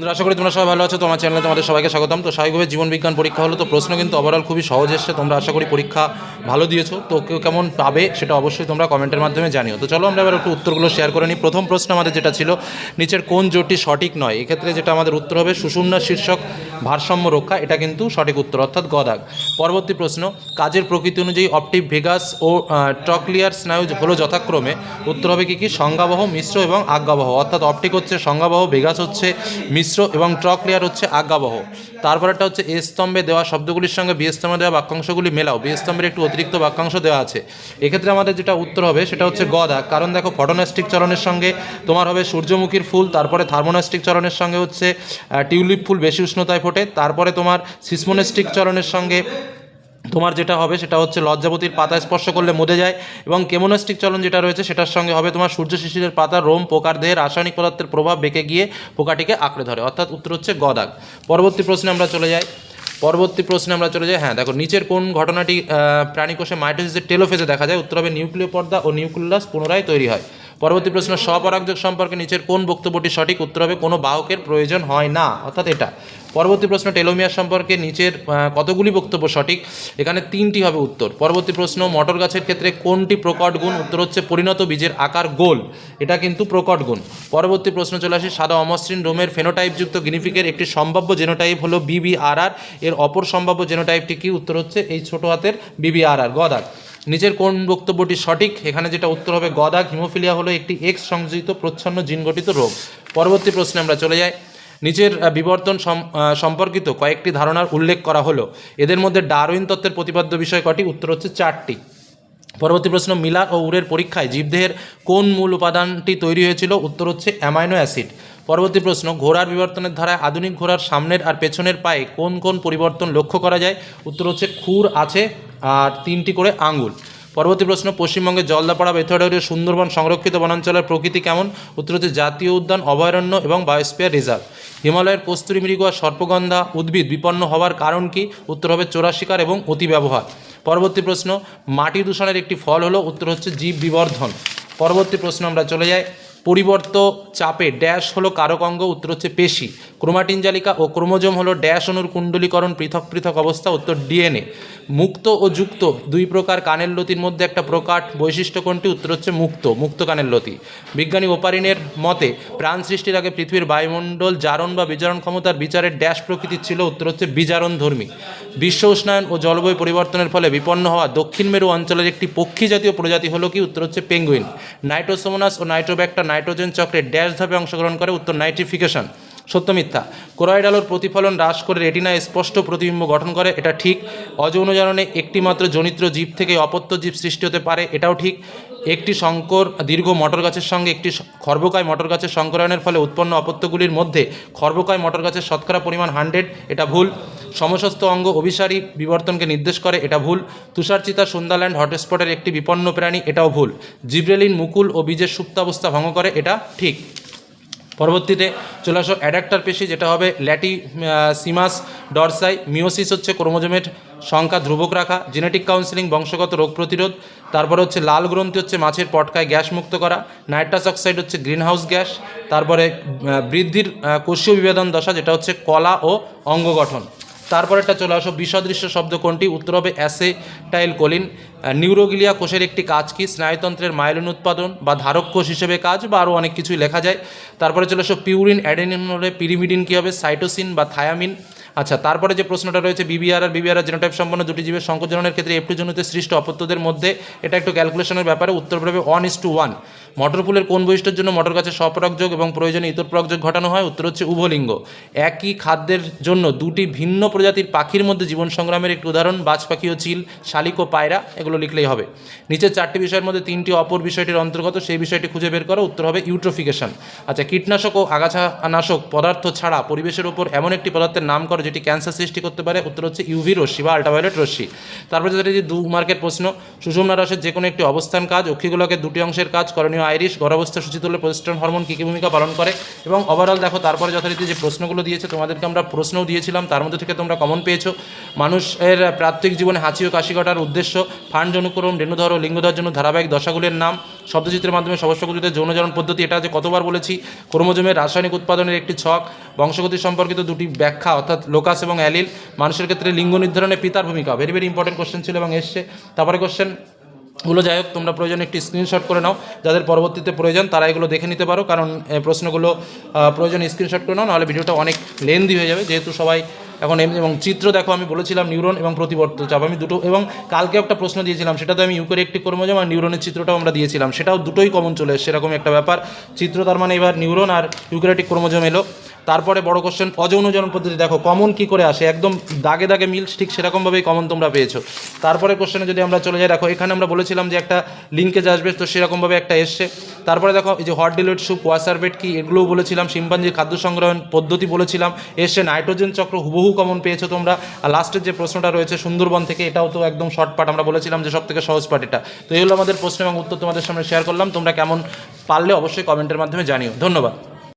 আশা করি তোমরা সবাই ভালো আছো। তোমার চ্যানেলে তোমাদের সবাইকে স্বাগতম। তো স্বাভাবিকভাবে জীবন বিজ্ঞান পরীক্ষা হলো, তো প্রশ্ন কিন্তু ওভারঅল খুবই সহজ এসছে। তোমরা আশা করি পরীক্ষা ভালো দিয়েছো, তো কেউ কেমন পাবে সেটা অবশ্যই তোমরা কমেন্টের মাধ্যমে জানিও। তো চলো আমরা এবার একটু উত্তরগুলো শেয়ার করে নিই। প্রথম প্রশ্ন আমাদের যেটা ছিল, নিচের কোন জোটটি সঠিক নয়? এক্ষেত্রে যেটা আমাদের উত্তর হবে সুষুম্না শীর্ষক ভারসাম্য রক্ষা, এটা কিন্তু সঠিক উত্তর, অর্থাৎ গ দাগ। পরবর্তী প্রশ্ন, কাজের প্রকৃতি অনুযায়ী অপটিক ভেগাস ও ট্রক্লিয়ার স্নায়ু হলো যথাক্রমে, উত্তর হবে কি সংজ্ঞাবহ, মিশ্র এবং আজ্ঞাবহ। অর্থাৎ অপটিক হচ্ছে সংজ্ঞাবহ, ভেগাস হচ্ছে মিশ্র এবং ট্রক্লিয়ার হচ্ছে আজ্ঞাবহ। তারপরেটা হচ্ছে এ স্তম্ভে দেওয়া শব্দগুলির সঙ্গে বি স্তম্ভে দেওয়া বাক্যাংশগুলি মেলাও। বি স্তম্ভের একটু অতিরিক্ত বাক্যাংশ দেওয়া আছে। এক্ষেত্রে আমাদের যেটা উত্তর হবে সেটা হচ্ছে গ দাগ। কারণ দেখো, ফটোনাস্টিক চলনের সঙ্গে তোমার হবে সূর্যমুখীর ফুল, তারপরে থার্মোনাস্টিক চলনের সঙ্গে হচ্ছে টিউলিপ ফুল বেশি উষ্ণতায় ফোটে, তারপরে তোমার সিসমোনাস্টিক চলনের সঙ্গে তোমার যেটা হবে সেটা হচ্ছে লজ্জাবতীর পাতা স্পর্শ করলে মরে যায়, এবং কেমোনাস্টিক চলন যেটা রয়েছে সেটার সঙ্গে হবে তোমার সূর্য শিশিরের পাতা রোম পোকার দেহে রাসায়নিক পদার্থের প্রভাব বেঁকে গিয়ে পোকাটিকে আঁকড়ে ধরে। অর্থাৎ উত্তর হচ্ছে গ দাগ। পরবর্তী প্রশ্নে আমরা চলে যাই। হ্যাঁ দেখো, নিচের কোন ঘটনাটি প্রাণীকোষে মাইটোসিসের টেলোফেজে দেখা যায়? উত্তর হবে নিউক্লিয় পর্দা ও নিউক্লিয়াস পুনরায় তৈরি হয়। পরবর্তী প্রশ্ন, স্বপরাগযোগ সম্পর্কে নিচের কোন বক্তব্যটি সঠিক? উত্তর হবে কোনো বাহকের প্রয়োজন হয় না, অর্থাৎ এটা। পরবর্তী প্রশ্ন, টেলোমিয়ার সম্পর্কে নিচের কতগুলি বক্তব্য সঠিক? এখানে 3টি হবে উত্তর। পরবর্তী প্রশ্ন, মটর গাছের ক্ষেত্রে কোনটি প্রকট গুণ? উত্তর হচ্ছে পরিণত বীজের আকার গোল, এটা কিন্তু প্রকট গুণ। পরবর্তী প্রশ্ন চলে আসি, সাদা অমসৃণ রোমের ফেনোটাইপযুক্ত গিনিফিকের একটি সম্ভাব্য জেনোটাইপ হলো BBRR, এর অপর সম্ভাব্য জেনোটাইপটি কি? উত্তর হচ্ছে এই ছোট হাতের BBRR, গ দাগ। নিচের কোন বক্তব্যটি সঠিক? এখানে যেটা উত্তর হবে গ দাগ। হিমোফিলিয়া হলো একটি এক্স সংযোজিত প্রচ্ছন্ন জিনগঠিত রোগ। পরবর্তী প্রশ্নে আমরা চলে যাই। নিচের বিবর্তন সম্পর্কিত কয়েকটি ধারণার উল্লেখ করা হলো, এদের মধ্যে ডারউইন তত্ত্বের প্রতিপাদ্য বিষয় কটি? উত্তর হচ্ছে 4টি। পরবর্তী প্রশ্ন, মিলার ও উরের পরীক্ষায় জীবদেহের কোন মূল উপাদানটি তৈরি হয়েছিল? উত্তর হচ্ছে অ্যামাইনো অ্যাসিড। পরবর্তী প্রশ্ন, ঘোড়ার বিবর্তনের ধারায় আধুনিক ঘোড়ার সামনের আর পেছনের পায়ে কোন কোন পরিবর্তন লক্ষ্য করা যায়? উত্তর হচ্ছে খুর আছে আর 3টি করে আঙ্গুল। পরবর্তী প্রশ্ন, পশ্চিমবঙ্গের জলদাপাড়া বেথুয়াডাঙ্গা সুন্দরবন সংরক্ষিত বনাঞ্চলের প্রকৃতি কেমন? উত্তর হচ্ছে জাতীয় উদ্যান, অভয়ারণ্য এবং বায়োস্ফিয়ার রিজার্ভ। হিমালয়ের কস্তুরী মৃগ আর সর্পগন্ধা উদ্ভিদ বিপন্ন হওয়ার কারণ কি? উত্তর হবে চোরা শিকার এবং অতি ব্যবহার। পরবর্তী প্রশ্ন, মাটি দূষণের একটি ফল হলো? উত্তর হচ্ছে জীব বিবর্ধন। পরবর্তী প্রশ্ন আমরা চলে যাই। পরিবর্ত চাপে ড্যাশ হলো কারক অঙ্গ? উত্তর হচ্ছে পেশি। ক্রোমাটিন জালিকা ও ক্রোমোজোম হলো ড্যাশ অণুর কুণ্ডলীকরণ পৃথক পৃথক অবস্থা? উত্তর DNA। মুক্ত ও যুক্ত দুই প্রকার কানের লতির মধ্যে একটা প্রকাট বৈশিষ্ট্য কোনটি? উত্তর হচ্ছে মুক্ত কানের লতি। বিজ্ঞানী ওপারিনের মতে প্রাণ সৃষ্টির আগে পৃথিবীর বায়ুমণ্ডল জারণ বা বিজারণ ক্ষমতার বিচারের ড্যাশ প্রকৃতির ছিল? উত্তর হচ্ছে বিজারণ ধর্মী। বিশ্ব উষ্ণায়ন ও জলবায়ু পরিবর্তনের ফলে বিপন্ন হওয়া দক্ষিণ মেরু অঞ্চলের একটি পক্ষী জাতীয় প্রজাতি হলো কি? উত্তর হচ্ছে পেঙ্গুইন। নাইট্রোসোমোনাস ও নাইট্রোব্যাক্টার নাইট্রোজেন চক্রে ড্যাশ ধাপে অংশগ্রহণ করে? উত্তর নাইট্রিফিকেশন। সত্য মিথ্যা? ক্লোরাইড আলোর প্রতিফলন হ্রাস করে রেটিনায় স্পষ্ট প্রতিবিম্ব গঠন করে, এটা ঠিক। অযৌন জারণে একটিমাত্র জনিত্র জীব থেকে অপত্য জীব সৃষ্টি হতে পারে, এটাও ঠিক। একটি শঙ্কর দীর্ঘ মটর গাছের সঙ্গে একটি খর্বকায় মটর গাছের সংকরায়নের ফলে উৎপন্ন অপত্যগুলির মধ্যে খর্বকায় মটর গাছের শতকরা পরিমাণ 100, এটা ভুল। সমস্ত অঙ্গ অভিসারী বিবর্তনকে নির্দেশ করে, এটা ভুল। তুষারচিতা সুন্দারল্যান্ড হটস্পটের একটি বিপন্ন প্রাণী, এটাও ভুল। জিব্রেলিন মুকুল ও বীজের সুপ্তাবস্থা ভঙ্গ করে, এটা ঠিক। পরবর্তীতে চলে আসো অ্যাডাক্টার পেশি, যেটা হবে ল্যাটিসিমাস ডরসাই। মিওসিস হচ্ছে ক্রোমোজোমের সংখ্যা ধ্রুবক রাখা। জেনেটিক কাউন্সেলিং বংশগত রোগ প্রতিরোধ। তারপরে হচ্ছে লাল গ্রন্থি হচ্ছে মাছের পটকায় গ্যাস মুক্ত করা। নাইট্রাস অক্সাইড হচ্ছে গ্রিনহাউস গ্যাস। তারপরে বৃদ্ধির কোষীয় বিভেদন দশা, যেটা হচ্ছে কলা ও অঙ্গ গঠন। তারপরেটা চলে আসো বিসদৃশ্য শব্দ কোনটি? উত্তর হবে অ্যাসেটাইল কোলিন। নিউরোগিলিয়া কোষের একটি কাজ কি? স্নায়ুতন্ত্রের মাইলিন উৎপাদন বা ধারক কোষ হিসেবে কাজ, বা আরও অনেক কিছুই লেখা যায়। তারপরে চলে আসো পিউরিন অ্যাডেনিন হলে পিরিমিডিন কী হবে? সাইটোসিন বা থায়ামিন। আচ্ছা, তারপরে যে প্রশ্নটা রয়েছে, বিবিআর জেনোটাইপ সম্পন্ন দুটি জীবের সংকোচনের ক্ষেত্রে F2 জনিতে সৃষ্ট অপত্যদের মধ্যে, এটা একটু ক্যালকুলেশনের ব্যাপারে। উত্তর হবে 1:1। মটর ফুলের কোন বৈশিষ্ট্যের জন্য মটর গাছের স্বপরাগযোগ এবং প্রয়োজনে ইতর পরাগযোগ ঘটানো হয়? উত্তর হচ্ছে উভলিঙ্গ। একই খাদ্যের জন্য দুটি ভিন্ন প্রজাতির পাখির মধ্যে জীবন সংগ্রামের একটি উদাহরণ বাজ পাখি ও চিল, শালিক ও পায়রা, এগুলো লিখলেই হবে। নিচের 4টি বিষয়ের মধ্যে 3টি অপর বিষয়টির অন্তর্গত, সেই বিষয়টি খুঁজে বের করো। উত্তর হবে ইউট্রোফিকেশন। আচ্ছা, কীটনাশক ও আগাছানাশক পদার্থ ছাড়া পরিবেশের উপর এমন একটি পদার্থের নাম করো যেটি ক্যান্সার সৃষ্টি করতে পারে? উত্তর হচ্ছে ইউভি রশ্মি বা আল্ট্রাভায়োলেট রশ্মি। তারপরে যেটা 2 মার্কের প্রশ্ন, সুষুম্না রসের যে কোনো একটি অবস্থান কাজ, অক্ষিগোলকের দুটি অংশের কাজ, করণীয় আইরিশ, গর্ভাবস্থা সূচিত হলে প্রজেস্টেরন হরমোন কী কী ভূমিকা পালন করে? এবং ওভারঅল দেখো, তারপরে যথারীতি যে প্রশ্নগুলো দিয়েছে তোমাদেরকে আমরা প্রশ্নও দিয়েছিলাম, তার মধ্যে থেকে তোমরা কমন পেয়েছো। মানুষের প্রাত্যহিক জীবনে হাঁচি ও কাশি ঘটার উদ্দেশ্য, ফান্ড অনুক্রম, রেণুধর ও লিঙ্গধর জন্য ধারাবাহিক দশাগুলির নাম, শব্দচিত্রের মাধ্যমে সবসকৃতিতে যৌনজনন পদ্ধতি, এটা যে কতবার বলেছি। ক্রোমোজোমের রাসায়নিক উৎপাদনের একটি ছক, বংশগতি সম্পর্কিত দুটি ব্যাখ্যা অর্থাৎ লোকাস এবং অ্যালিল, মানুষের ক্ষেত্রে লিঙ্গ নির্ধারণে পিতার ভূমিকা, ভেরি ভেরি ইম্পর্টেন্ট কোশ্চেন ছিল এবং এসছে। তারপরে কোশ্চেন গুলো যাই হোক, তোমরা প্রয়োজনে একটি স্ক্রিনশট করে নাও, যাদের পরবর্তীতে প্রয়োজন তারা এগুলো দেখে নিতে পারো, কারণ প্রশ্নগুলো প্রয়োজনে স্ক্রিনশট করে নাও, নাহলে ভিডিওটা অনেক লেন্দি হয়ে যাবে, যেহেতু সবাই এখন এবং চিত্র দেখো, আমি বলেছিলাম নিউরন এবং প্রতিবর্ত চাপ, আমি দুটো, এবং কালকে একটা প্রশ্ন দিয়েছিলাম, সেটা তো আমি ইউক্যারিওটিক ক্রোমোজোম আর নিউরনের চিত্রটাও আমরা দিয়েছিলাম, সেটাও দুটোই কমন চলে এসছে, সেরকম একটা ব্যাপার। চিত্র তার মানে এবার নিউরন আর ইউক্যারিওটিক ক্রোমোজোম এলো। তারপরে বড় কোশ্চেন অযৌনজনন পদ্ধতি, দেখো কমন কি করে আসে, একদম দাগে দাগে মিল, ঠিক সেরকমভাবেই কমন তোমরা পেয়েছো। তারপরে কোশ্চেনে যদি আমরা চলে যাই, দেখো এখানে আমরা বলেছিলাম যে একটা লিঙ্কেজ আসবে, তো সেরকমভাবে একটা এসছে। তারপরে দেখো এই যে হট ডিলুইড স্যুপ, ওয়াসারবেট কি, এগুলোও বলেছিলাম। শিম্পাঞ্জির খাদ্য সংগ্রহণ পদ্ধতি বলেছিলাম, এসছে। নাইট্রোজেন চক্র হুবহু কমন পেয়েছো তোমরা। আর লাস্টের যে প্রশ্নটা রয়েছে সুন্দরবন থেকে, এটাও তো একদম শর্ট পার্ট, আমরা বলেছিলাম যে সব থেকে সহজ পার্ট এটা। তো এগুলো আমাদের প্রশ্ন এবং উত্তর তোমাদের সামনে শেয়ার করলাম, তোমরা কেমন পারলে অবশ্যই কমেন্টের মাধ্যমে জানিও। ধন্যবাদ।